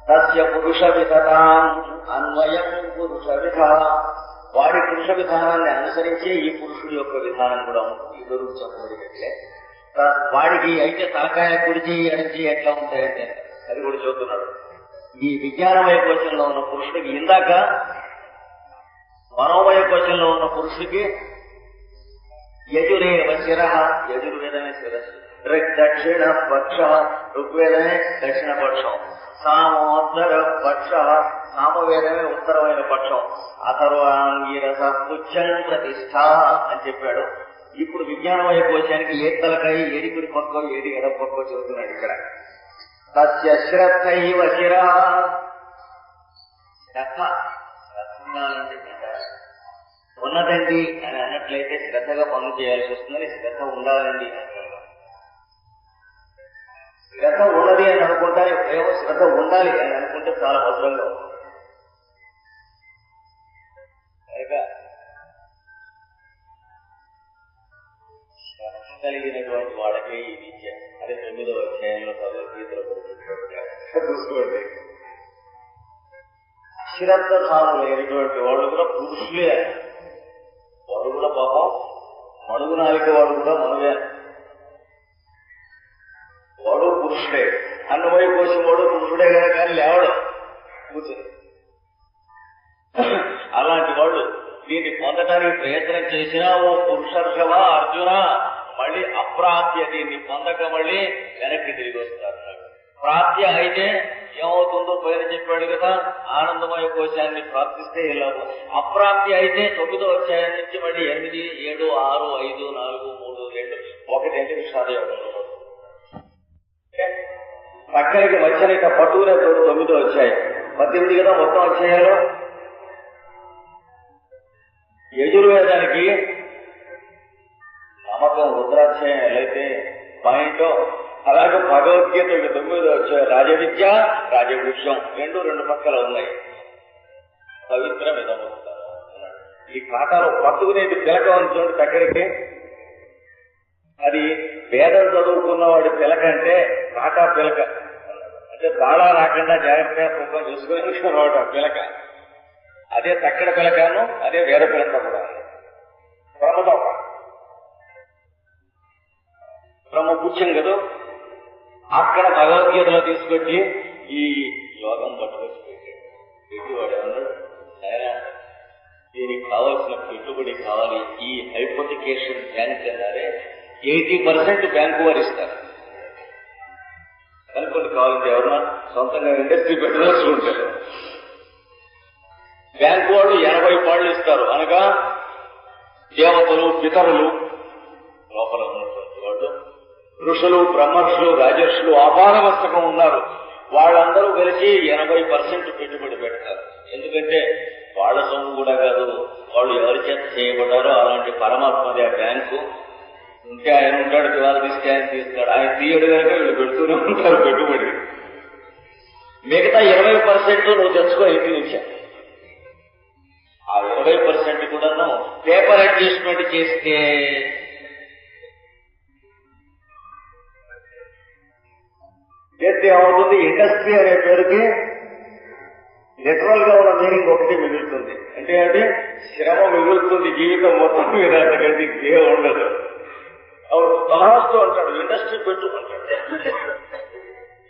తస్య పురుష విధతాం అన్వయం పురుష విధ. వాడి పురుష విధానాన్ని అనుసరించి ఈ పురుషుడి యొక్క విధానం కూడా ఉంటుంది. ఇద్దరు చెప్పబడినట్లే వాడికి అయితే తలకాయ కుడిచి ఎడంచి ఎట్లా ఉంటాయంటే అది కూడా చూస్తున్నాడు. ఈ విజ్ఞానమయ కోశంలో ఉన్న పురుషుడికి ఇందాక మనోమయ కోశంలో ఉన్న పురుషుడికి యజురేవ శిర, యజుర్వేదమే శిరస్సు, దక్షిణ పక్ష, ఋగ్వేదమే దక్షిణ పక్షం, సామోత్తర పక్ష, సామవేదమే ఉత్తరమైన పక్షం, అథర్వాంగిరస పుచ్చం ప్రతిష్ట అని చెప్పాడు. ఇప్పుడు విజ్ఞానమయ కోశానికి ఏది తలకాయ, ఏది కుడి పక్కో, ఏది ఎడ పక్కో చెబుతున్నాడు ఇక్కడ. తస్య శ్రద్ధైవ శిర, శ్రద్ధ ఉన్నదండి అని అన్నట్లయితే శ్రద్ధగా పనులు చేయాల్సి వస్తుందని శ్రద్ధ ఉండాలండి అంటారు. శ్రద్ధ ఉన్నది అని అనుకుంటారు, ఏమో శ్రద్ధ ఉండాలి అని అనుకుంటే చాలా భద్రంగా ఉంటుంది. శ్రద్ధ కలిగినటువంటి వాళ్ళకి ఈ విద్య అదే 9వ అధ్యాయంలో భగవద్గీతలో చూసుకోండి. శ్రద్ధ ధాము లేనటువంటి వాళ్ళు కూడా పురుషులే. వాడు కూడా పాపం మడుగునాలిక వాడు కూడా మనవే, వాడు పురుషుడే. అన్నమయ కోశం వాడు పురుషుడే కదా, కానీ లేవడం కూర్చుని. అలాంటి వాళ్ళు దీన్ని పొందడానికి ప్రయత్నం చేసినా ఓ పురుషర్షవ అర్జున మళ్ళీ అప్రాప్య దీన్ని పొందక మళ్ళీ వెనక్కి తిరిగి వస్తారు. ప్రాప్య అయితే ఏమవుతుందో పైన చెప్పాడు కదా, ఆనందమయ కోశాన్ని ప్రాప్తిస్తే ఇలా. అప్రాప్తి అయితే 9వ అధ్యాయం నుంచి మళ్ళీ 8, 7, 6, 5, 4, 3, 2, 1 అంటే విషాదయోగం. పక్కనికి వచ్చిన ఇక పట్టుకునే 9వ అధ్యాయం 18 కదా మొత్తం అధ్యాయాలు. యజుర్వేదానికి నమ్మకం రుద్రాధ్యాయం ఎలా అయితే పాయింట్, అలాగే భగవద్గీత 9వ అధ్యాయం రాజవిద్య రాజభూష్యం రెండు పక్కల ఉన్నాయి. పవిత్ర విధమవుతారు. ఈ ఖాతాలో పట్టుకునేది పిలక ఉంది దగ్గరికి. అది వేదం చదువుకున్న వాడి పిలక అంటే కాటా పిలక అంటే దాళా రాకుండా జాగ్రత్తగా సుఖం చూసుకుని పిలక. అదే తక్కడ పిలకను, అదే వేద పిలక కూడా. బ్రహ్మపుచ్చం కదా, అక్కడ భగవద్గీతలో తీసుకొచ్చి ఈ యోగం పట్టుకొచ్చి పెట్టాడు. పెట్టుబడి అన్నాడు, దీనికి కావాల్సిన పెట్టుబడి కావాలి. ఈ హైపోథికేషన్ బ్యాంక్ అన్నారే 80% బ్యాంకు వారు ఇస్తారు. కనుక్కోండి కావాలంటే ఎవరన్నా సొంతంగా ఇండస్ట్రీ పెట్టదలుచు ఉంటారు. బ్యాంకు వాళ్ళు 80% ఇస్తారు. అనగా దేవతలు పితరులు లోపల ఉన్నటువంటి వాళ్ళు, ఋషులు బ్రహ్మర్షులు రాజర్షులు అపారమస్తకం ఉన్నారు. వాళ్ళందరూ కలిసి 80% పెట్టుబడి పెడతారు. ఎందుకంటే వాళ్ళ సొమ్ము కూడా కాదు, వాళ్ళు ఎవరి చేత చేయబడ్డారో అలాంటి పరమాత్మది ఆ బ్యాంకు. ఉంటే ఆయన ఉంటాడు, దివాళ తీస్తే ఆయన తీస్తాడు. ఆయన తీయడు కనుక వీళ్ళు పెడుతూనే ఉంటారు పెట్టుబడి. మిగతా 20% నువ్వు తెచ్చుకో ఇంటి నుంచి. ఆ 20% కూడా పేపర్ అడ్జస్ట్మెంట్ చేస్తే ఏమవుతుంది, ఇండస్ట్రీ అనే పేరుకి లిటరల్ గా ఉన్న మీనింగ్ ఒకటి మిగులుతుంది. అంటే అది శ్రమ మిగులుతుంది జీవితం మొత్తం మీద, అంతకంటే ఇంకేం ఉండదు. లాస్ట్ అంటాడు ఇండస్ట్రీ పెట్టుకుంటాడు.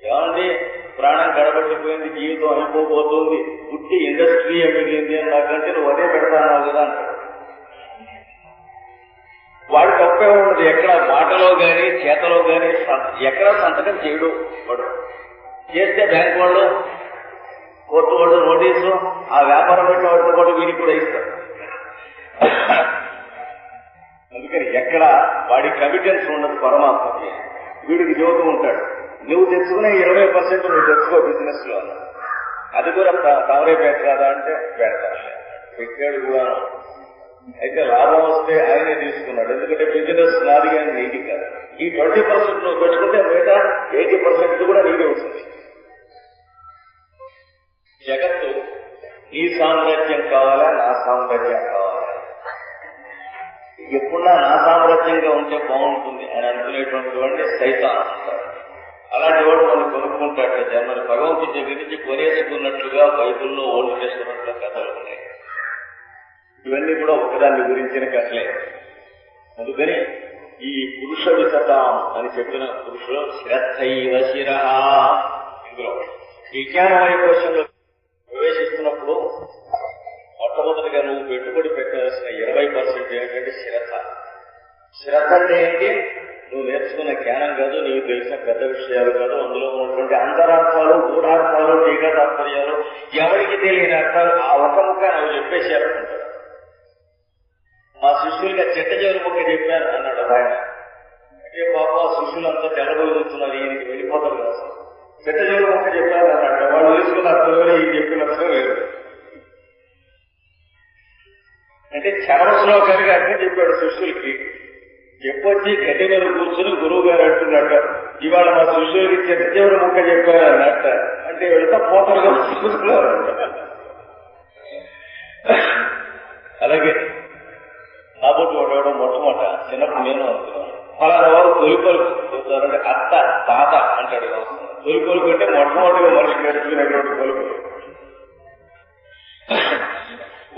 ఏమండి ప్రాణం గడబట్టిపోయింది, జీవితం అయిపోబోతుంది, పుట్టి ఇండస్ట్రీ మిగిలింది అని నాకంటే నువ్వు అదే పెడతాన్నావు కదా అంటాడు. వాడు తప్పే ఉండదు. ఎక్కడ మాటలో గాని చేతలో గాని ఎక్కడ సంతకం చేయడు. వాడు చేస్తే బ్యాంక్ వాళ్ళు కోర్టు వాళ్ళు నోటీసు, ఆ వ్యాపారం పెట్టిన వాడితో పాటు వీడికి కూడా ఇస్తారు. అందుకని ఎక్కడ వాడి కమిటెన్స్ ఉండదు పరమాత్మకి. వీడికి చెబుతూ ఉంటాడు, నువ్వు తెచ్చుకునే 20% నువ్వు తెచ్చుకో బిజినెస్ లో. అది కూడా తమరే పెట్టరాదా అంటే పెడతాను, పెట్టాడు కూడా. అయితే లాభం వస్తే ఆయనే తీసుకున్నాడు. ఎందుకంటే బిజినెస్ నాది కానీ నీది కాదు. ఈ 20% నువ్వు పెట్టుకుంటే మిగతా 80% కూడా నీదే వస్తుంది. జగత్తు నీ సామ్రాజ్యం కావాలా నా సామ్రాజ్యం కావాలా, ఎప్పుడున్నా నా సామ్రాజ్యంగా ఉంటే బాగుంటుంది అని అనుకునేటువంటి వాడిని సైతాన్ అంటారు. అలాంటి వాడు మనం కొనుక్కుంటాడు జన్మని. భగవంతుడు దగ్గర నుంచి కొనేసుకున్నట్లుగా బైబుల్లో ఓల్డ్ టెస్టమెంట్లో కథలు ఉన్నాయి. ఇవన్నీ కూడా ఒకదాన్ని గురించిన కథలే. అందుకని ఈ పురుష విశతాం అని చెప్పిన పురుషులు శ్రద్ధైవ శిర. ఇందులో విజ్ఞానమయ కోశంలో ప్రవేశిస్తున్నప్పుడు మొట్టమొదటిగా నువ్వు పెట్టుబడి పెట్టాల్సిన 20% ఏమిటంటే శ్రద్ధ. శ్రద్ధ అంటే ఏంటి? నువ్వు నేర్చుకున్న జ్ఞానం కాదు, నీకు తెలిసిన పెద్ద విషయాలు కాదు, అందులో ఉన్నటువంటి అంతరార్థాలు, గూఢార్థాలు, టీకా తాత్పర్యాలు, ఎవరికి తెలియని అర్థాలు ఆ ఒక్క ముక్క నువ్వు చెప్పేశారనుకుంటారు. మా శిష్యులుగా చెట్ట చివరి ముక్క చెప్పారు అన్నాడు ఆయన. అంటే పాప ఆ శిష్యులంతా తెల్లబోతున్నారు, ఈయనకి వెళ్ళిపోతారు కదా. చెట్ట చివరి ముక్క చెప్పారు అన్నాడు. వాళ్ళు తెలుసుకున్న అర్థం వేరే, ఈయన చెప్పిన అర్థం వేరు. అంటే చరమ శ్లోకానికి అర్థం చెప్పాడు శిష్యులకి. చెప్పొచ్చి గడ్డి మీద కూర్చుని గురువు గారు అంటున్నట్ట, ఇవాళ మా శిష్యులకి చెట్ట చివరి ముక్క చెప్పారు అన్నట్ట. అంటే వెళ్తా పోతలుగా చూసుకున్నారు. అలాగే కాబట్టి వాడేవాడు మొట్టమొదట చిన్నప్పుడు నేను అనుకున్నాను, ఫలానా వారు తొలిపలుకు చెప్తారంటే అత్త తాత అంటాడు. తొలిపలుకు అంటే మొట్టమొదటిగా మనిషి నేర్చుకునేటువంటి పలుకులు.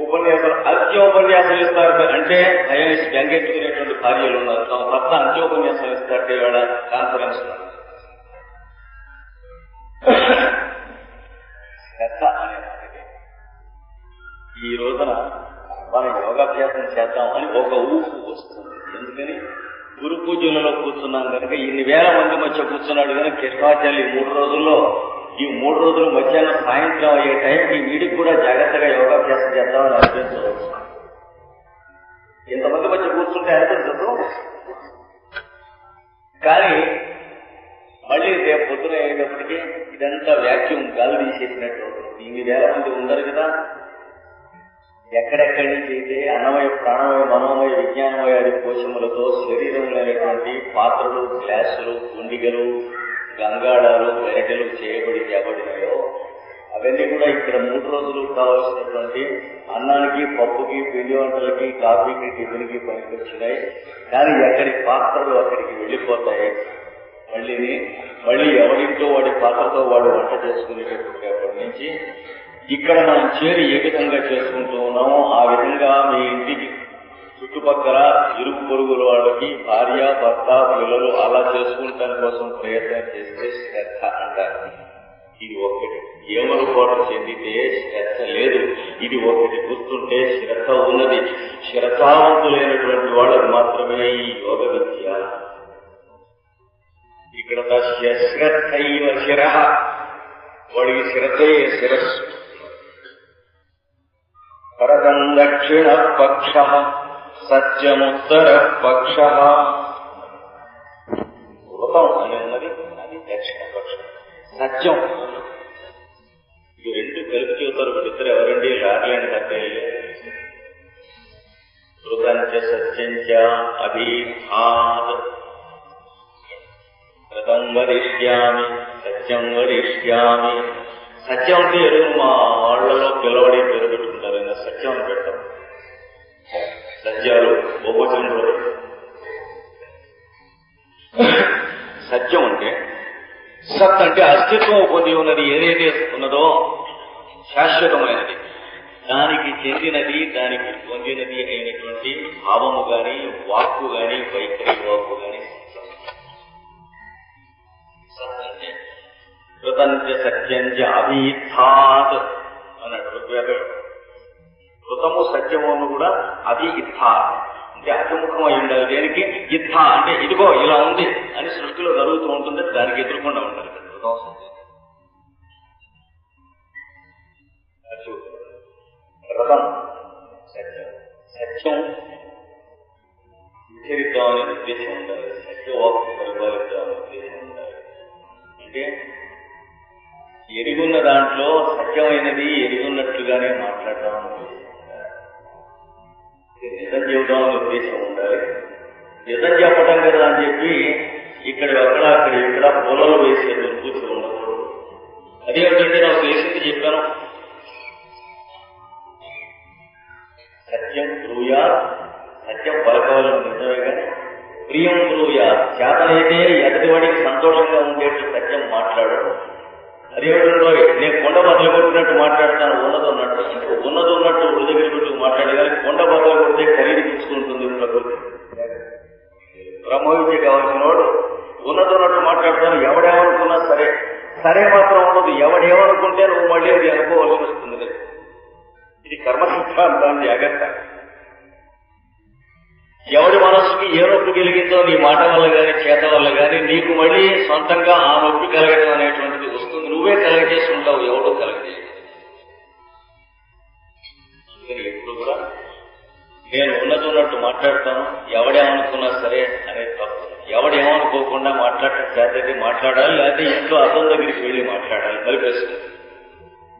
ఉపన్యాసం అంత్యోపన్యాసం ఇస్తారు అంటే భయం వ్యంగెత్తుకునేటువంటి భార్యలు ఉన్నారు. తమ భర్త అంత్యోపన్యాసం ఇస్తారంటే ఇవాళ కాన్ఫరెన్స్ శ్రద్ధ అనే మాటకి ఈ రోజున మనం యోగాభ్యాసం చేద్దాం అని ఒక ఊపు వస్తుంది. ఎందుకని గురు పూజలలో కూర్చున్నాం కనుక ఇన్ని వేల మంది మధ్య కూర్చున్నాడు కనుక కృష్ణాచార్యులు ఈ మూడు రోజులు మధ్యాహ్నం సాయంత్రం అయ్యే టైంకి వీడికి కూడా జాగ్రత్తగా యోగాభ్యాసం చేద్దామని అనిపించవచ్చు. ఇంతమంది మధ్య కూర్చుంటే అనిపించదు. కానీ మళ్ళీ రేపు పొద్దున అయ్యేటప్పటికీ ఇదంతా వ్యాక్యూమ్ గాలి తీసేసినట్టు ఇన్ని వేల మంది ఉండరు కదా. ఎక్కడెక్కడి నుంచి అయితే అన్నమయ ప్రాణమయ మనోమయ విజ్ఞానమయ అది కోశములతో శరీరంలోనేటువంటి పాత్రలు, గ్లాసులు, గుండిగలు, గంగాళాలు, గరిటెలు చేయబడినాయో అవన్నీ కూడా ఇక్కడ 3 రోజులు కావాల్సినటువంటి అన్నానికి, పప్పుకి, పిండి వంటలకి, కాఫీకి, టిఫిన్కి పనికొచ్చినాయి. కానీ ఎక్కడి పాత్రలు అక్కడికి వెళ్ళిపోతాయి. మళ్ళీ ఎవరింట్లో వాడి పాత్రతో వాడు వంట చేసుకునేటప్పటి నుంచి ఇక్కడ మనం చేరి ఏ విధంగా చేసుకుంటూ ఉన్నామో ఆ విధంగా మీ ఇంటికి చుట్టుపక్కల ఇరుగు పొరుగుల వాళ్ళకి భార్య, భర్త, పిల్లలు అలా చేసుకుంటాని కోసం ప్రయత్నం చేస్తే శ్రద్ధ అంటారు. ఇది ఒకటి. ఏమనుకోవడం చెందితే శ్రద్ధ లేదు. ఇది ఒకటి గుర్తుంటే శ్రద్ధ ఉన్నది. శ్రద్ధావంతులైనటువంటి వాళ్ళకి మాత్రమే ఈ యోగ విద్య. ఇక్కడ శ్రద్ధైవ శిర, వాడికి శ్రద్ధయే శిరస్సు. పరదం దక్షిణ పక్ష సత్యముత్తర పక్ష. వృతం అని ఉన్నది, అది దక్షిణ పక్షం. సత్యం ఈ రెండు కలిపి చూస్తారు. వీళ్ళిద్దరు ఎవరండి? రాట్లేండి కట్టేళ్ళు. వృతంచ సత్యంచ అభిహాత్. వ్రతం వరిష్యామి సత్యం వరిష్యామి. సత్యం అంటే ఎరువు మా వాళ్ళలో పిలవడి పేరు పెట్టుకుంటారు. సత్యం అని పెట్టాం. సత్యాలు బహువచనంలో సత్యం అంటే సత్ అంటే అస్తిత్వం పొంది ఉన్నది, ఏదైతే ఉన్నదో శాశ్వతమైనది, దానికి చెందినది, దానికి పొందినది అయినటువంటి భావము గాని, వాక్కు గాని, వైఖరి వాక్కు గాని సత్ అంటే. కృతంచ సత్యంచ అభిథాత్ అన్నట్టు ఋగ్వేదం. కృతము సత్యమును కూడా అభిథా అంటే అభిముఖం అయి ఉండాలి. దేనికి? ఇథ అంటే ఇదిగో ఇలా ఉంది అని సృష్టిలో జరుగుతూ ఉంటుంది, దానికి ఎదుర్కొండా ఉండాలి. కృతం సత్యం, రథం సత్యం. సత్యం విచరిద్దామనే ఉద్దేశం ఉండాలి. సత్యవాక్కు పరిపాలిద్దామనే ఉద్దేశం ఉండాలి. అంటే ఎరుగున్న దాంట్లో సత్యమైనది ఎరుగున్నట్లుగానే మాట్లాడదాం అనే ఉద్దేశం ఉండాలి. నిజం చెబుదామనే ఉద్దేశం ఉండాలి. నిజం చెప్పటం కదా అని చెప్పి ఇక్కడ పొలంలో వేసే దుర్పూర్తి ఉండదు. అదేంటంటే నాకు వేసింది చెప్పాను. సత్యం బ్రూయా, సత్యం పలకవలను నిజమే కానీ ప్రియం బ్రూయా, చేతనైతే ఎదుటివాడికి సంతోషంగా ఉండేట్టు సత్యం మాట్లాడడం. అదేమిటో నేను కొండ బద్దలు కొట్టినట్టు మాట్లాడతాను, ఉన్నది ఉన్నట్టు. ఉన్నది ఉన్నట్టు ఒడి దగ్గర పెట్టి మాట్లాడే కానీ కొండ బద్దలు కొట్టే ఖరీదు తీసుకుంటుంది ప్రకృతి. బ్రహ్మవిద్య కావాల్సిన వాడు ఉన్నది ఉన్నట్టు మాట్లాడతాను. ఎవడేమనుకున్నా సరే సరే మాత్రం ఉండదు. ఎవడేమనుకుంటే నువ్వు మళ్ళీ అది అనుకోవాల్సి వస్తుంది. ఇది కర్మ సిద్ధాంతాన్ని జాగ్రత్త. ఎవడి మనస్సుకి ఏ నొప్పి కలిగిందో నీ మాట వల్ల కానీ చేత వల్ల కానీ నీకు మళ్ళీ సొంతంగా ఆ నొప్పి కలగడం అనేటువంటిది వస్తుంది. నువ్వే కలగజేసి ఉంటావు, ఎవడో కలగజేయదు. ఎప్పుడు కూడా నేను ఉన్నట్టు మాట్లాడతాను, ఎవడేమనుకున్నా సరే అనేది తప్పు. ఎవడేమనుకోకుండా మాట్లాడటం చేతైతే మాట్లాడాలి, లేకపోతే ఇంట్లో అర్థం దగ్గరికి వెళ్ళి మాట్లాడాలి, కలిపేస్తుంది.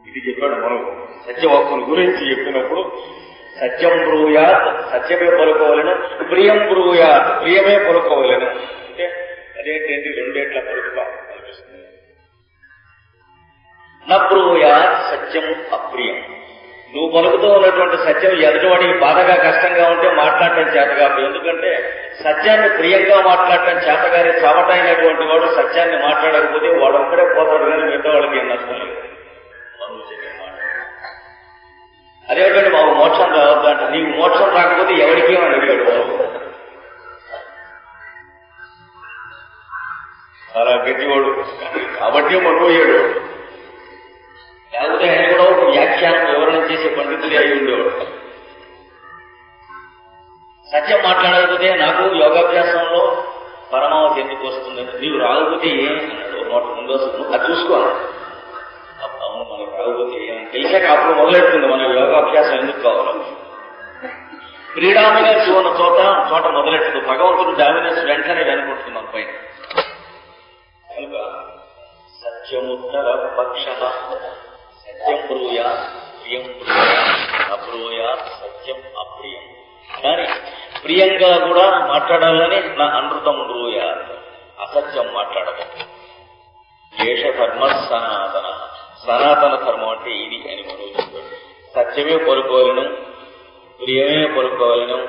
ఇది చెప్పాడు మనం సత్యవాక్కుని గురించి చెప్పినప్పుడు. సత్యం బ్రూయాత్, సత్యమే పలుకోవలను. ప్రియం బ్రూయాత్, ప్రియమే పలుకోవలను. అంటే అదేంటంటే రెండేట్ల పలుకుతా కనిపిస్తుంది. న బ్రూయాత్ సత్యం అప్రియం. నువ్వు పలుకుతూ ఉన్నటువంటి సత్యం ఎదుటివాడికి బాధగా కష్టంగా ఉంటే మాట్లాడటం చేత కాదు. ఎందుకంటే సత్యాన్ని ప్రియంగా మాట్లాడటం చేతగానే చవటైనటువంటి వాడు సత్యాన్ని మాట్లాడకపోతే వాడు ఒక్కడే పోతాడు, కానీ మిగతా వాళ్ళకి ఏం నష్టం లేదు. అదేమిటంటే మాకు మోక్షం రావద్దంట. నీకు మోక్షం రాకపోతే ఎవరికి ఏమని అడిగాడు బాబు. చాలా గట్టివాడు కాబట్టి మనుపోయాడు. లేకపోతే ఆయన కూడా ఒక వ్యాఖ్యానం వివరణ చేసే పండితుడే అయి ఉండేవాడు. సత్యం మాట్లాడకపోతే నాకు యోగాభ్యాసంలో పరమావధి ఎందుకు వస్తుందంటే నీవు రాకపోతే ఏమన్నాడు. నోట ముందు వస్తుంది, అది చూసుకోవాలి. అవును, మనకు రాకపోతే ఏమని తెలిసాక అప్పుడు మొదలెడుతుంది మన యోగాభ్యాసం ఎందుకు కావాలి. క్రీడామినెన్స్ ఉన్న చోట మొదలెట్టదు. భగవంతుడు డామినెన్స్ వెంటనే అనుకుంటున్నాం పైన. కనుక సత్యముత్తర పక్ష సత్యం బ్రూయా ప్రియం బ్రూయా అబ్రూయా సత్యం అప్రియం. కానీ ప్రియంగా కూడా మాట్లాడాలని నా అనృతం బ్రూయా, అసత్యం మాట్లాడదు. దేశ ధర్మ సనాతన, సనాతన ధర్మం అంటే ఇది అని మనం చెప్పాడు. సత్యమే పలుకోవలను, ప్రియమే పలుకోవలను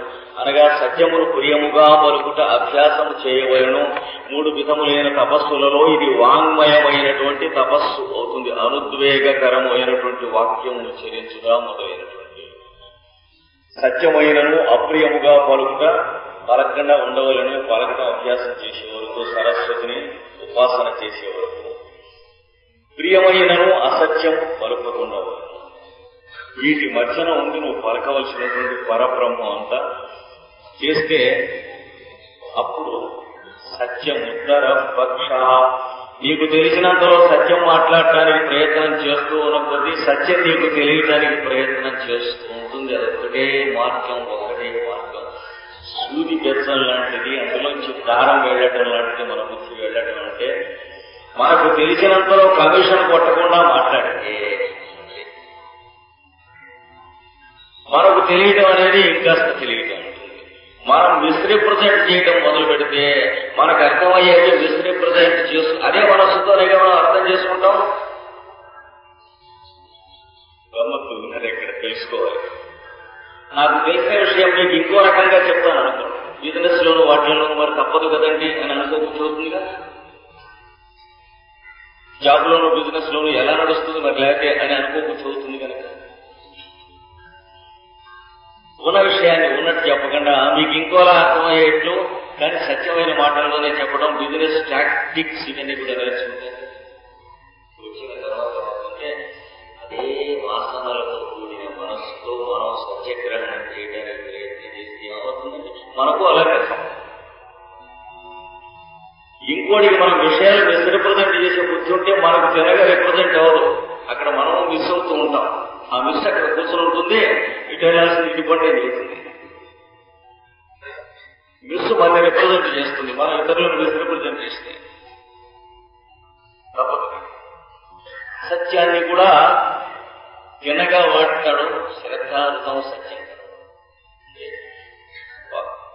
అనగా సత్యమును ప్రియముగా పలుకుట అభ్యాసము చేయవలను. 3 విధములైన తపస్సులలో ఇది వాంగ్మయమైనటువంటి తపస్సు అవుతుంది. అనుద్వేగకరమైనటువంటి వాక్యము ఉచ్చరించుగా మొదలైనటువంటి సత్యమైనను అప్రియముగా పలుకుట పలకకుండా ఉండవలను. పలకటం అభ్యాసం చేసే వరకు, సరస్వతిని ఉపాసన చేసే వరకు. ప్రియమైనను అసత్యం పలుకకుండా వీటి మధ్యన ఉంది నువ్వు పలకవలసినటువంటి పరబ్రహ్మం అంతా చేస్తే అప్పుడు సత్యం ఉత్తర పక్ష. నీకు తెలిసినంతలో సత్యం మాట్లాడటానికి ప్రయత్నం చేస్తూ ఉన్న కొద్దీ సత్యం నీకు తెలియటానికి ప్రయత్నం చేస్తూ ఉంటుంది. అదొక్కటే మార్గం, ఒకటే మార్గం. సూది బెచ్చం లాంటిది, అందులోంచి దారం వెళ్ళటం లాంటిది మన బుద్ధి వెళ్ళటం అంటే మనకు తెలిసినంతలో కమిషన్ కొట్టకుండా మాట్లాడితే మనకు తెలియటం అనేది ఇంకాస్త తెలియటం ఉంటుంది. మనం మిస్రిప్రజెంట్ చేయటం మొదలు పెడితే మనకు అర్థమయ్యేది మిస్రిప్రజెంట్ అదే మనస్సుతోనే మనం అర్థం చేసుకుంటాం. గమ్మత్తు ఉన్నది ఇక్కడ తెలుసుకోవాలి. నాకు తెలిసిన విషయం మీకు ఇంకో రకంగా చెప్తాను అనుకోండి. బిజినెస్ లోను వాటిలోనూ మరి తప్పదు కదండి అని అనుకోకపోతుందిగా. జాబ్ లోను బిజినెస్ లోను ఎలా నడుస్తుంది మరి లేకపోతే అని అనుకోకపోతుంది కనుక ఉన్న విషయాన్ని ఉన్నట్టు చెప్పకుండా మీకు ఇంకోలా అర్థమయ్యేట్లు కానీ సత్యమైన మాటల్లోనే చెప్పడం బిజినెస్ టాక్టిక్స్ ఇవన్నీ కూడా నేర్చుకుంటారు. వచ్చిన తర్వాత అదే వాసనలతో కూడిన మనస్సుతో మనం సత్యగ్రహణం చేయడానికి ప్రయత్నం చేస్తే ఏమవుతుందంటే మనకు అలాగే ఇంకోటికి మనం విషయాలు మిస్రిప్రజెంట్ చేసే బుద్ధి ఉంటే మనకు తినగా రిప్రజెంట్ అవ్వదు. అక్కడ మనం మిస్ అవుతూ ఉంటాం. ఆ మిస్ అక్కడ కూర్చొని ఉంటుంది, ఇటు వెళ్ళాల్సింది ఇటు పండి వెళ్తుంది. మిస్ మన రిప్రజెంట్ చేస్తుంది, మనం ఇతరులను మిస్రిప్రజెంట్ చేస్తే తప్పదు. సత్యాన్ని కూడా తినగా వాడతాడు శ్రద్ధార్థం సత్యం.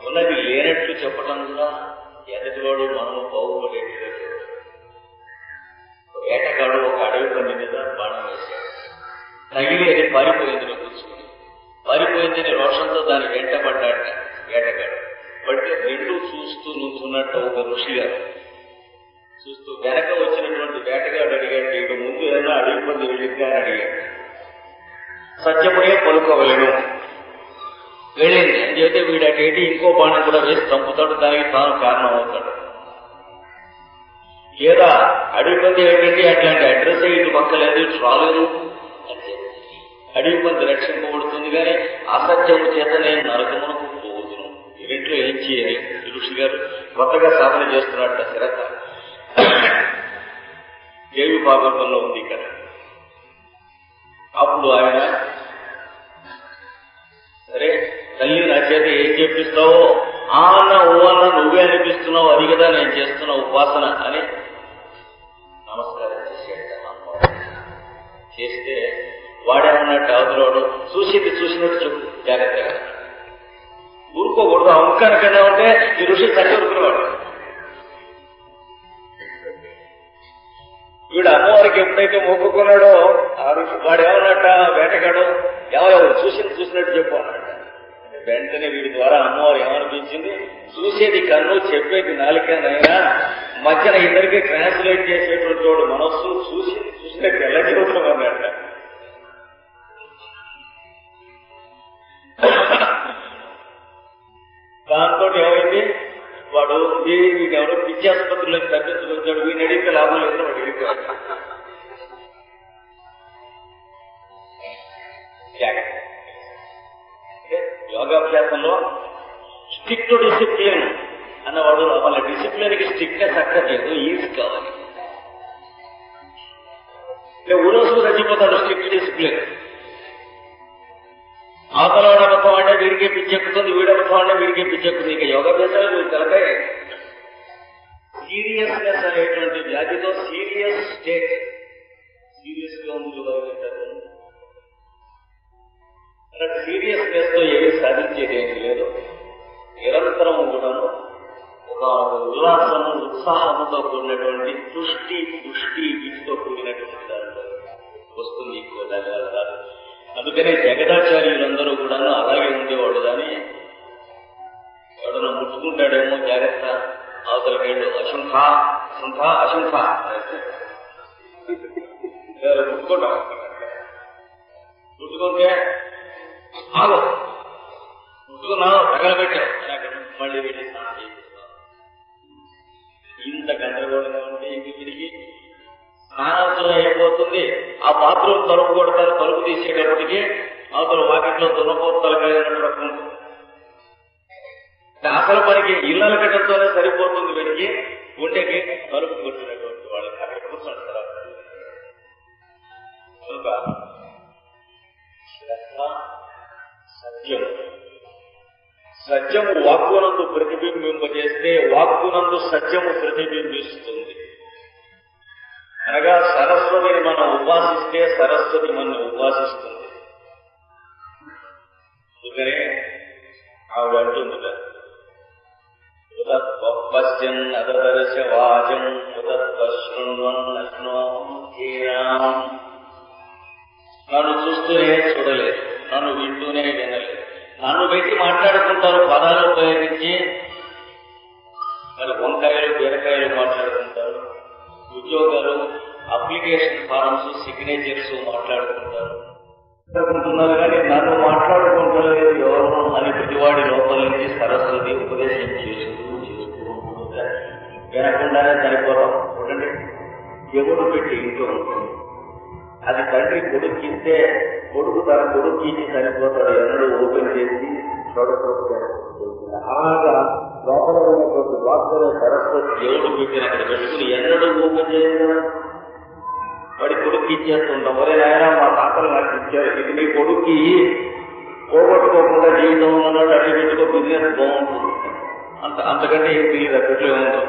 ఉన్నది లేనట్లు చెప్పడం కూడా ఎదటివాడు మనము బాగుపడేట్టుగా చెప్పాడు. వేటగాడు ఒక అడవి పండి మీద బాణం వేశాడు. తగిలి అది పారిపోయింది. కూర్చుని పారిపోయిందని రోషంతో దాని వెంట పడ్డాడు వేటగాడు. పడితే రెండు చూస్తూ నుంచున్నట్టు ఒక ఋషి గారు చూస్తూ వెనక వచ్చినటువంటి వేటగాడు అడిగాడు, ఇక ముందు ఏదైనా అడిగి పొంది వెళ్ళిందా అని అడిగాడు. సత్యమునే పలుకోవలను వెళ్ళింది అని చెప్తే వీడటేటి ఇంకో బాణం కూడా వేసి చంపుతాడు, దానికి తాను కారణం అవుతాడు. లేదా అడిగి పొంది ఏంటంటే అట్లాంటి అడ్రస్ ఇటు పక్కలేదు, ఇటు రాలేదు అంటే అడిగి పొంది రక్షింపబడుతుంది. కానీ అసత్యము చేత నేను నరకమునకు పోవచ్చును. ఈ రెంట్లో ఏం చేయాలి? ఋషి గారు కొత్తగా సాధన చేస్తున్నట్ట శ్రద్ధ దేవి భాగవతంలో ఉంది ఇక్కడ. అప్పుడు ఆయన సరే తల్లి నా చేత ఏం చెప్పిస్తావో ఆ అన్న ఓ అన్న నువ్వే అనిపిస్తున్నావు, అది కదా నేను చేస్తున్న ఉపాసన అని నమస్కారం చేస్తే వాడేమన్నట్టు అవతలవాడు చూసినట్టు చెప్పు జాగ్రత్తగా ఊరుకోకూడదు. అంకనకన్నా ఉంటే ఈ ఋషి తగ్గొరుకునేవాడు. వీడు అమ్మవారికి ఎప్పుడైతే మొక్కుకున్నాడో ఆ ఋషి వాడేమన్నట్ట వేటగాడు ఎవరెవరు చూసినట్టు చెప్పు అన్నట్ట. వెంటనే వీడి ద్వారా అమ్మవారు ఏమనిపించింది, చూసేది కన్ను చెప్పేది నాలుకనైనా మధ్యన ఇద్దరికి ట్రాన్స్లేట్ చేసేటువంటి వాడు మనస్సు చూసిన తెల్లజీవితం అన్నట్ట. దాంతో ఏమైంది, వాడు వీడెవరో పిచ్చి ఆసుపత్రిలోకి తప్పించుకొచ్చాడు, వీడిని అడిగితే లాభం లేదు, వాడు వెళ్ళిపోయాడు. యోగాభ్యాసంలో స్టిక్ టు డిసిప్లిన్ అన్నవాడు వాళ్ళ డిసిప్లిన్ కి స్ట్రిక్ట్నెస్ అక్కర్లేదు, ఈజీ కావాలి. ఊరోసు చచ్చిపోతాడు స్ట్రిక్ట్ డిసిప్లిన్. అవతల అబద్ధం అంటే వీడికే పిచ్చెక్కుతుంది, వీడబద్ధం అంటే వీడికే పిచ్చెక్కుతుంది. ఇక యోగాభ్యాసాలు వీడు తలకాయ సీరియస్నెస్ అనేటువంటి వ్యాధితో సీరియస్ స్టేట్ సీరియస్ గా ఉంది. సీరియస్నెస్ తో ఏమీ సాధించేది ఏమీ లేదు. నిరంతరం కూడాను ఒక ఉల్లాసము ఉత్సాహంతో కూడినటువంటి పుష్టి వీటితో కూడినటువంటి దాంట్లో వస్తుంది రాదు. అందుకనే జగదాచార్యులందరూ కూడా అలాగే ఉండేవాడు. కానీ ఎవడన్నా ముట్టుకుంటాడేమో జాగ్రత్త, అవతలకేళ్ళు అశుంఖ ముట్టుకుంటే ఆగో ముట్టుకున్నావు తగలబెట్టావు మళ్ళీ వెళ్ళి స్నానం చేయిస్తావు. ఇంత గందరగోళంగా ఉంటే ఇంక తిరిగి స్నానాంశం అయిపోతుంది. ఆ బాత్రూమ్ తలుపు కొడతారు, తలుపు తీసేటప్పటికి అవతల వాకిట్లో దున్నపోతలు కలిగినట్టు అసలు పనికి ఇళ్ళ కట్టడంతోనే సరిపోతుంది. వెతికి గుండెకి తలుపు కొట్టినటువంటి వాళ్ళకి అక్కడ కూర్చుంటారు. సత్యము వాక్కునందు ప్రతిబింబింపజేస్తే వాక్కునందు సత్యము ప్రతిబింబిస్తుంది. అనగా సరస్వతిని మనం ఉపాసిస్తే సరస్వతి మనం ఉపాసిస్తుంది. అందుకనే ఆవిడ అంటుంది పశ్చన్ అదర్శ వాచం నన్ను చూస్తూనే చూడలేదు, నన్ను వింటూనే వినలేదు. నన్ను పెట్టి మాట్లాడుకుంటారు పదాలు ఉపయోగించి, మరి వంకాయలు బీరకాయలు మాట్లాడుకుంటారు, ఉద్యోగాలు అప్లికేషన్ ఫారమ్స్ సిగ్నేచర్స్ మాట్లాడుకుంటారు కానీ నన్ను మాట్లాడుకుంటలేదు ఎవరు అని ప్రతివాడి లోపల నుంచి సరస్వతి ఉపదేశం చేస్తూ వినకుండానే చనిపోతాం. చూడండి, ఎవరు పెట్టి ఇంట్లో ఉంటుంది. అది తండ్రి కొడుకిస్తే కొడుకు తన కొడుకు చనిపోతాడు, ఎన్నడూ ఓపెన్ చేసి అలాగా లోపల ఉన్నటువంటి వాక్కునే సరస్వతి దేవుడు పెట్టిన అక్కడ పెట్టుకుని ఎన్నడూ ఓపెన్ చేయదు. వాడి కొడుకు ఇచ్చేస్తుంటాం, ఒరే నాయన మా తాతలు నాకు ఇచ్చారు, ఇది నీ కొడుక్కి పోగొట్టుకోకుండా జీవితం ఉన్నాడు, అడ్డు పెట్టుకో, బిజినెస్ బాగుంటుంది. అంతకంటే ఏం తెలియదు, అప్పట్లో ఏముందో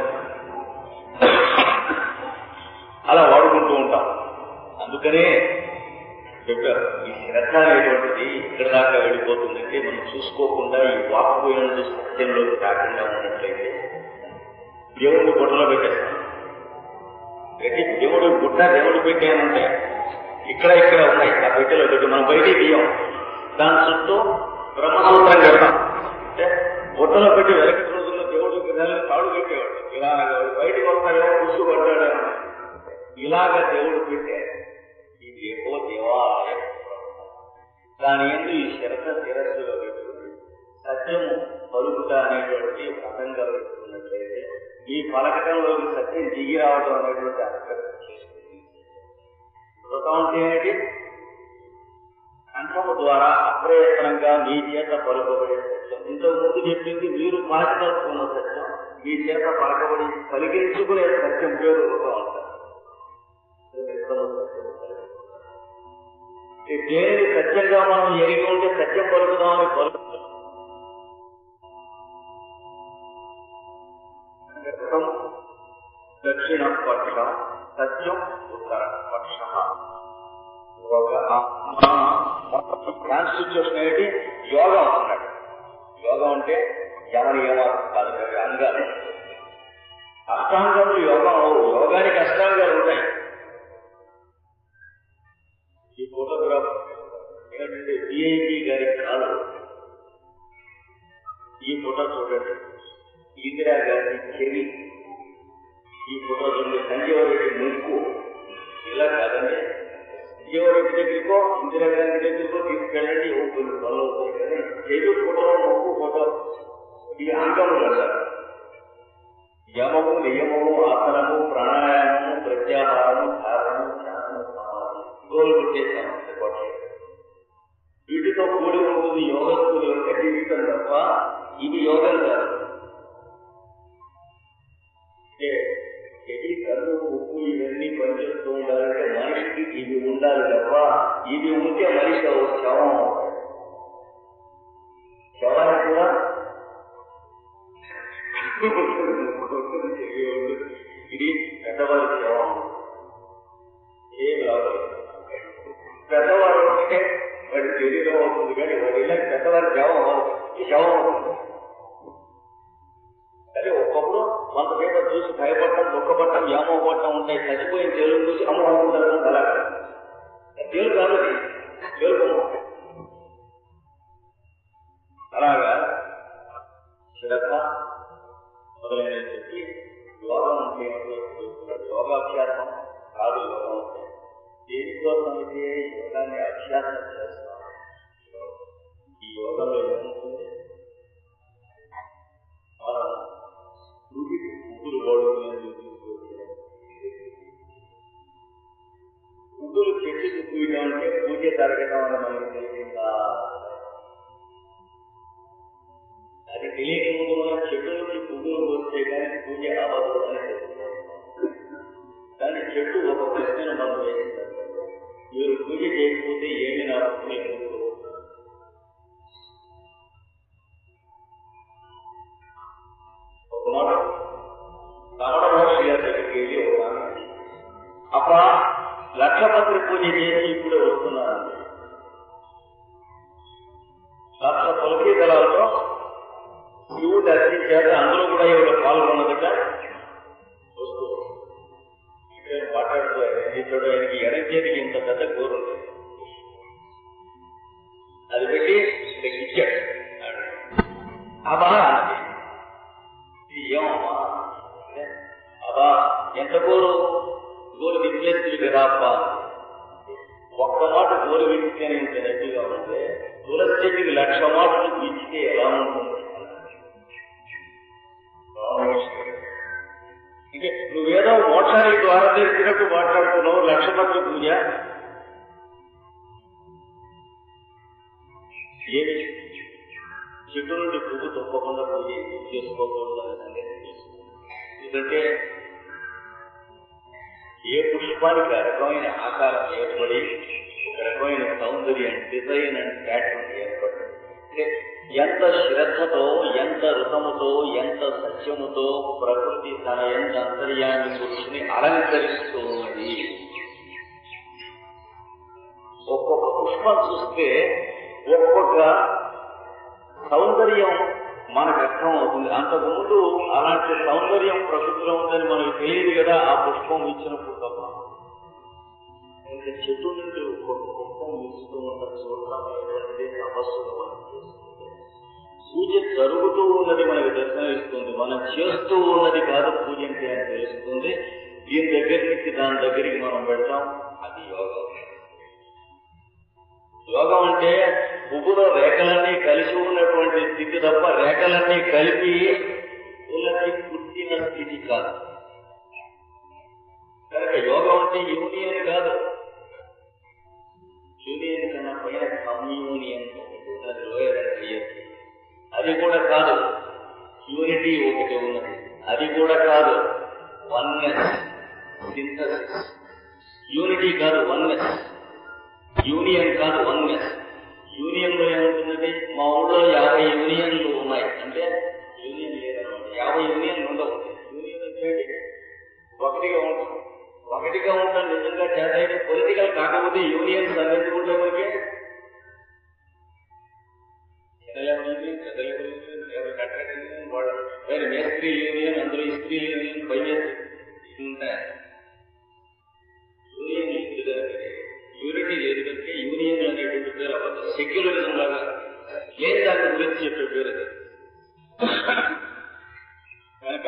అలా వాడుకుంటూ ఉంటాం. అందుకనే చెప్పారు, ఈ శ్రద్ధ అనేటువంటిది ఇక్కడ దాకా వెళ్ళిపోతుందంటే మనం చూసుకోకుండా ఈ వాక్కుపోయిన సత్యంలోకి కాకుండా ఉన్నట్లయితే దేవుడిని గుడ్డలో పెట్టేస్తాం. ప్రతి దేవుడు గుడ్డ దేవుడు పెట్టానంటే ఇక్కడ ఉన్నాయి, ఆ పెట్టెలో పెట్టి మనం బయటికి తీయం. దాని చుట్టూ బ్రహ్మసూత్రం కడతాం. అంటే గుడ్డలో పెట్టి వెనక రోజుల్లో దేవుడు తాడు పెట్టేవాడు, ఇలా బయటకు వస్తాడేమో పుస్తు పడ్డాడేమో, ఇలాగ దేవుడు పెట్టారు. ఈ దేవాలయం దాని ఎందు ఈ శిరస్సులో పెట్టుకుని సత్యము పలుకుట అనేటువంటి వ్రతంగా పెట్టుకున్నట్లయితే ఈ పలకటంలోకి సత్యం దిగి రావడం అనేటువంటి అర్థం చేసుకుంది. వ్రతం అంటే ఏంటి? కంఠము ద్వారా అప్రయత్నంగా మీ చేత పలుకబడే సత్యం. ఇంతకు ముందు చెప్పింది మీరు పలకదలుచుకున్న సత్యం, మీ చేత పలకబడి పలికించుకునే సత్యం పేరు వ్రతం అంటారు. దేనిని సత్యంగా మనం ఎరిగి ఉంటే సత్యం పలుకుదామని పలుకుతాం. దక్షిణ పక్ష సత్యం ఉత్తర పక్ష. కాన్స్టిట్యూషన్ ఏంటి? యోగం అన్నాడు. యోగం అంటే ఎవరి కాదు, అంగాలు. అష్టాంగాలు యోగానికి అష్టాంగాలు ఉంటాయి. ఈ ఫోటోగ్రాఫ్ ఏంటంటే విఐపి గారి కాలు. ఈ ఫోటో చూడండి, ఇందిరాగాంధీ చెవి. ఈ ఫోటో చూడండి, సంజీవరెడ్డి ముక్కు. ఇలా కాదండి, సంజీవరెడ్డి దగ్గరికో ఇందిరాగాంధీ దగ్గరికో తీసుకెళ్ళండి, కొన్ని పనులు అవుతాయి. కానీ చెవి ఫోటో, ముక్కు ఫోటో ఈ అంగములు అంటారు. యమము, నియమము, ఆసనము, ప్రాణాయామము, ప్రత్యాహారము, ధారణము, ధ్యానము, గోలు పెట్టేశాము. వీటితో కూడి ఉంటుంది యోగస్తుల యొక్క జీవితం తప్ప ఇది యోగం కాదు. చెడి, కన్ను, ఉప్పు ఇవన్నీ పనిచేస్తూ ఉండాలంటే మనిషికి ఇవి ఉండాలి తప్ప ఇది ఉంటే మనిషి శవం అవుతాడు. శవానికి కూడా ఇది పెద్దవారి శవం. ఏం రావాలి, పెద్దవారు ఉంటే వాడి శరీరం అవుతుంది, కానీ వాడి ఇలా పెద్దవారి శవం అవుతుంది. కానీ ఒక్కొక్కడు కొంతసేపు చూసి భయపడటం, దుఃఖపడటం, ఏమోపడటం ఉంటాయి. చచ్చిపోయిన తేలు చూసి అమ్మవుతుంటారు. అలాగా తేలు కాదు, తేలుకోము. అలాగా శ్రద్ధ మొదలైన చెప్పి యోగం అంటే యోగాభ్యాసం కాదు. యోగం అంటే దేనికోసం అయితే యోగాన్ని అభ్యాసం చేస్తాం. ఈ యోగంలో ఏమవుతుంది? మనం గుడికి ముగ్గురు గోడలు ముగ్గురు చెట్టుకు పూయడం అంటే పూజ జరగడం వల్ల మనకు తెలిసిందా? అది తెలియక ముందు మనం చెట్టు నుంచి పువ్వులు వస్తే కానీ పూజ అవ్వదు అని తెలుస్తుంది. కానీ చెట్టు ఒక ప్రశ్నను మనం వేసింది, మీరు పూజ చేయకపోతే ఏమి నాకు ఎందుకు? ఒకమాట రమణ మహర్షి గారి దగ్గరికి వెళ్ళి ఒక లక్షపత్రి పూజ చేసి ఇప్పుడే వస్తున్నారండి. లక్ష తులసి దళాలతో శివుడు అర్చించారు. అందులో కూడా ఎవరు పాల్గొన్నదట. వస్తూ మాట్లాడుతూ చూడు, ఆయనకి ఎడం చేతికి ఇంత పెద్ద కూర ఉంది, అది పెట్టి ఇచ్చాడు. అబా ఇది ఏమమ్మా? అబా ఎంత కూరు గోలు విచ్చేస్తుంది కదా అబ్బా. ఒక్క మాట గోలు విచ్చితేనే ఇంత నచ్చిగా ఉంటే తులసి చెట్టుకి 1,00,000 మాటలు ఇచ్చితే ఎలా ఉంటుంది? అంటే నువ్వేదో మోక్షానికి ద్వారా తెలిసినట్టు మాట్లాడుతున్నావు. 1,00,000 పట్ల పూజ ఏమి? చెట్టు నుండి పువ్వు తప్పకుండా పూజ చేసుకోకూడదు అనే సంగతి తెలుసు. ఎందుకంటే ఏ పుష్పానికి ఆ రకమైన ఆకారం ఏర్పడి ఒక రకమైన సౌందర్యం, డిజైన్ అండ్ ప్యాటర్న్ ఏర్పడింది. ఎంత శ్రద్ధతో, ఎంత ఋతముతో, ఎంత సత్యముతో ప్రకృతి తన ఎంత అంతర్యామి పురుషుని అలంకరిస్తూ ఉన్నది. ఒక్కొక్క పుష్పం చూస్తే ఒక్కొక్క సౌందర్యం మనకు అర్థం అవుతుంది. అంతకుముందు అలాంటి సౌందర్యం ప్రకృతిలో ఉందని మనకు తెలియదు కదా ఆ పుష్పం ఇచ్చినప్పుడు తప్ప. చెట్టు నుండి ఒక్కొక్క పుష్పం ఇస్తూ ఉంటారు చూడటం అనేటువంటిది తపస్సుగా మనం చేస్తుంది. పూజ జరుగుతూ ఉన్నది మనకు దర్శనం ఇస్తుంది. మనం చేస్తూ ఉన్నది కాదు పూజ అంటే అని తెలుస్తుంది. దీని దగ్గర నుంచి దాని దగ్గరికి మనం పెడతాం, అది యోగం. యోగం అంటే పువ్వులో రేఖలన్నీ కలిసి ఉన్నటువంటి స్థితి తప్ప రేఖలన్నీ కలిపి పుల్లకి పుట్టిన స్థితి కాదు. కనుక యోగం అంటే యూనియన్ కాదు, యూనియన్ కన్నా పైన కమ్యూనియన్ అది లోయర్ అండ్ హయ్యర్. అది కూడా కాదు యూనిటీ ఒకటి ఉన్నది, అది కూడా కాదు వన్నెస్ సింథసిస్. యూనిటీ కాదు వన్నెస్, యూనియన్ కాదు వన్నెస్. యూనియన్ లో ఏముంటుందంటే మా ఊళ్ళో 50 యూనియన్లు ఉన్నాయి అంటే యూనియన్ లేదన్నమాట. 50 యూనియన్లు ఉండవు. యూనియన్ అంటే ఒకటిగా ఉంటుంది, ఒకటిగా ఉంటాం నిజంగా చేత పొలిటికల్ కాకపోతే యూనియన్స్ అన్నింటికుంటే మనకి మేస్త్రీ యూనియన్, అందులో ఇస్త్రీ యూనియన్, పై మేస్త్రీ ఉంటాయి. యూనియన్ యూనిటీ లేదు కనుక యూనియన్ అనేటువంటి పేరు అవ్వదు. సెక్యులరిజం లాగా లేదు దాని గురించి చెప్పే పేరు అది. కనుక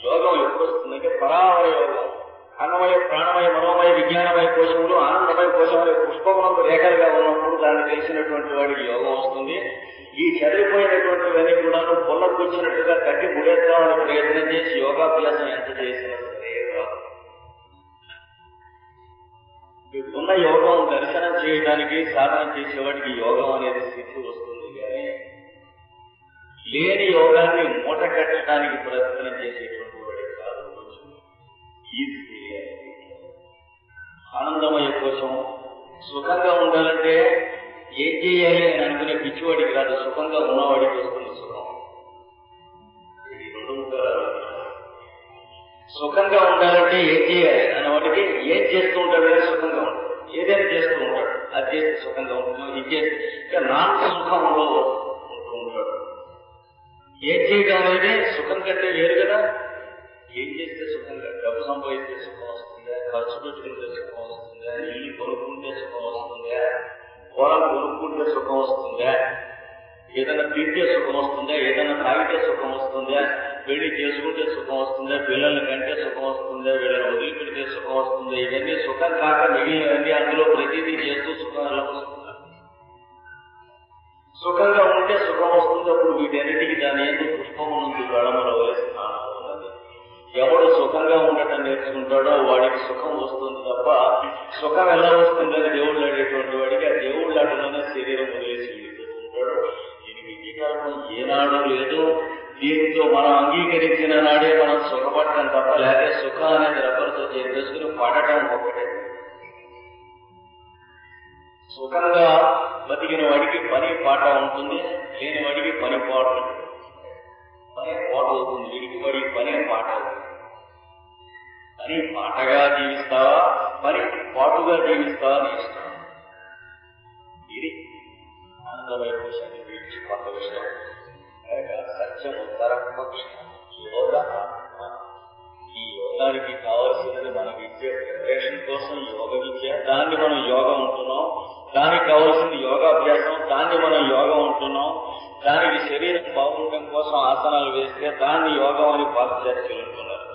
యోగం ఎప్పుడు వస్తుందంటే పరావయ యోగం. అన్నమయ, ప్రాణమయ, మనోమయ, విజ్ఞానమయ కోశములు ఆనందమయ కోశమయ పుష్పములందు రేఖలుగా ఉన్నప్పుడు దాన్ని తెలిసినటువంటి వాడికి యోగం వస్తుంది. ఈ చదివిపోయినటువంటివన్నీ కూడా పొల్లకు వచ్చినట్టుగా కట్టి ముడేద్దామని ప్రయత్నం చేసి యోగాభ్యాసం ఎంత చేసినా సరే ఉన్న యోగం దర్శనం చేయడానికి సాధన చేసేవాడికి యోగం అనేది స్థితి వస్తుంది. కానీ లేని యోగాన్ని మూట కట్టడానికి ప్రయత్నం చేసేటువంటి వాడికి కాదు. ఈజీ ఆనందమయ కోసం సుఖంగా ఉండాలంటే ఏం చేయాలి అని అనుకునే పిచ్చివాడికి రాదు, సుఖంగా ఉన్నవాడికి వస్తుంది సుఖం. సుఖంగా ఉండాలంటే ఏం చేయాలి అన్న వాడికి ఏం చేస్తూ ఉంటాడని సుఖంగా ఉంటాడు. ఏదైనా చేస్తూ ఉంటాడు, అది చేస్తే సుఖంగా ఉంటున్నాడు, ఇది చేస్తే ఇంకా నాన్ సుఖంలో ఉంటూ ఉంటాడు. ఏం చేయడం అనేది సుఖం కంటే వేరు కదా. ఏం చేస్తే సుఖంగా, డబ్బు సంపాదిస్తే సుఖం వస్తుందా, ఖర్చు పెట్టుకుంటే సుఖం వస్తుందా, ఇల్లు కొనుక్కుంటే సుఖం వస్తుందా, పొలం కొనుక్కుంటే సుఖం వస్తుందా, ఏదైనా తింటే సుఖం వస్తుందా, ఏదైనా తాగితే సుఖం వస్తుందా, పెళ్లి చేసుకుంటే సుఖం వస్తుందా, పిల్లల్ని కంటే సుఖం వస్తుందా, వీళ్ళని వదిలిపెడితే సుఖం వస్తుందా. ఇవన్నీ సుఖం కాక మిగిలినవన్నీ అందులో ప్రతిదీ చేస్తూ సుఖం ఎలా వస్తుందా. సుఖంగా ఉంటే సుఖం వస్తుంది. అప్పుడు వీటన్నిటికీ దాని ఎందుకు పుష్పము నుండి గడమలవలసిన ఉన్నది. ఎవడు సుఖంగా ఉండటం నేర్చుకుంటాడో వాడికి సుఖం వస్తుంది తప్ప సుఖం ఎలా వస్తుందని దేవుళ్ళు అడిగేటువంటి వాడికి ఆ దేవుళ్ళ ఆటలోనే శరీరం వదిలేసి వెళ్ళిపోతుంటాడు. దీనికి వికల్పం ఏనాడు లేదు. దీంతో మనం అంగీకరించిన నాడే మనం సుఖపడటం తప్ప, లేకపోతే సుఖం అనేది రబ్బర్తో చేసేసుకుని పడటం ఒకటే. సుఖంగా బతికిన వాడికి పని పాట ఉంటుంది, లేని వాడికి పని పాట ఉంటుంది. పని పాట అవుతుంది వీడికి, వాడికి పని పాట అవుతుంది. పని పాటగా జీవిస్తావా, పని పాటుగా జీవిస్తావా నీ ఇష్టం. ఇది ఆనందమయ కోశాన్ని గురించి కొత్త విషయం. సత్యం ఉత్తరపక్షం యోగ ఆత్మ. ఈ యోగానికి కావలసినది మనకి ఇచ్చే ప్రిపరేషన్ కోసం యోగ విద్య, దాన్ని మనం యోగం ఉంటున్నాం. దానికి కావాల్సింది యోగాభ్యాసం, దాన్ని మనం యోగం ఉంటున్నాం. దానికి శరీరం బాగుండటం కోసం ఆసనాలు వేస్తే దాన్ని యోగం అని పాశ్చాత్యులు అంటున్నారు.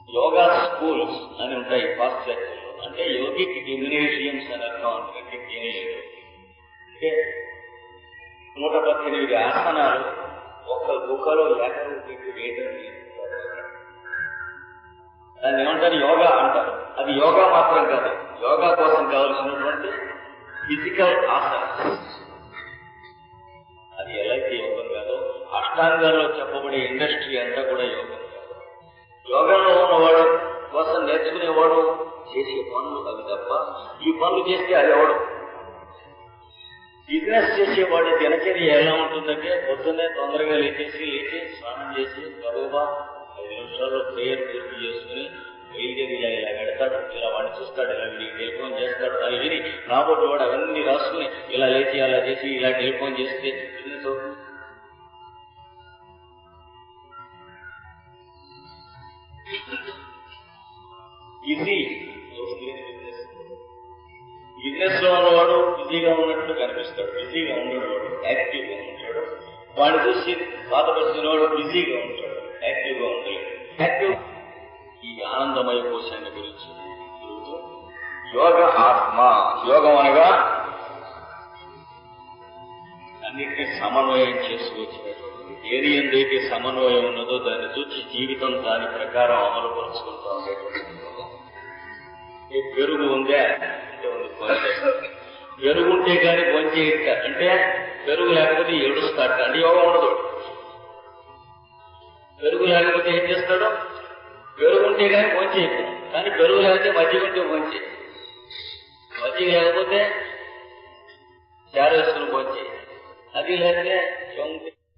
యోగా స్కూల్స్ అని ఉంటాయి పాశ్చాత్యులు. అంటే యోగిక్ జిమ్నేషియమ్స్ అని అర్థం. అంటే అంటే 118 ఆసనాలు ఒక గుహలో ఏకరూపీకి వేయడం. దాన్ని ఏమంటారు? యోగా అంటారు. అది యోగా మాత్రం కాదు, యోగా కోసం కావలసినటువంటి ఫిజికల్ ఆసన. అది ఎలాంటి యోగం కాదు. అష్టాంగాల్లో చెప్పబడే ఇండస్ట్రీ అంతా కూడా యోగం కాదు. యోగంలో ఉన్నవాడు కోసం నేర్చుకునేవాడు చేసే పనులు అవి తప్ప ఈ పనులు చేస్తే అది ఎవడు. బిజినెస్ చేసేవాడి దినచర్య ఎలా ఉంటుందంటే పొద్దున్నే తొందరగా లేచి స్నానం చేసి గబగబా 5 నిమిషాల్లో ప్రేయర్ పూర్తి చేసుకుని బయలుదేరి ఇలా పెడతాడు. ఇలా వాడిని చూస్తాడు, ఇలా వీడికి టెలిఫోన్ చేస్తాడు. అది విని రాబోతు వాడు అవన్నీ రాసుకుని ఇలా లేచి అలా చేసి ఇలా టెలిఫోన్ చేస్తే బిజినెస్ అవుతుంది. ఇది బిజినెస్ లో ఉన్నవాడు బిజీగా ఉన్నట్టు కనిపిస్తాడు, బిజీగా ఉండేవాడు యాక్టివ్గా ఉంటాడు. వాడిని చూసి బాధపడుతున్నవాడు బిజీగా ఉంటాడు, యాక్టివ్గా ఉండలేడు. యాక్టివ్ ఈ ఆనందమయ కోశాన్ని గురించి యోగ ఆత్మ. యోగం అనగా అన్నిటినీ సమన్వయం చేసుకొచ్చినటువంటి, ఏది ఎందైతే సమన్వయం ఉన్నదో దాన్ని చూసి జీవితం దాని ప్రకారం అమలు పరుచుకుంటూ ఉండేటువంటి యోగం. ఈ పెరుగు ఉందే అంటే ఉంది భోంచేస్తాడు, పెరుగు ఉంటే కానీ భోంచేయట అంటే పెరుగు లేకపోతే ఏడుస్తాడు అంటే యోగం ఉండదు. పెరుగు లేకపోతే ఏం చేస్తాడు? పెరుగు ఉంటే కానీ భోంచేయకు, కానీ పెరుగు లేకపోతే మజ్జిగ ఉంటే భోంచేయి, మజ్జిగ లేకపోతే చారేసుకుని భోంచేయి, అది లేకపోతే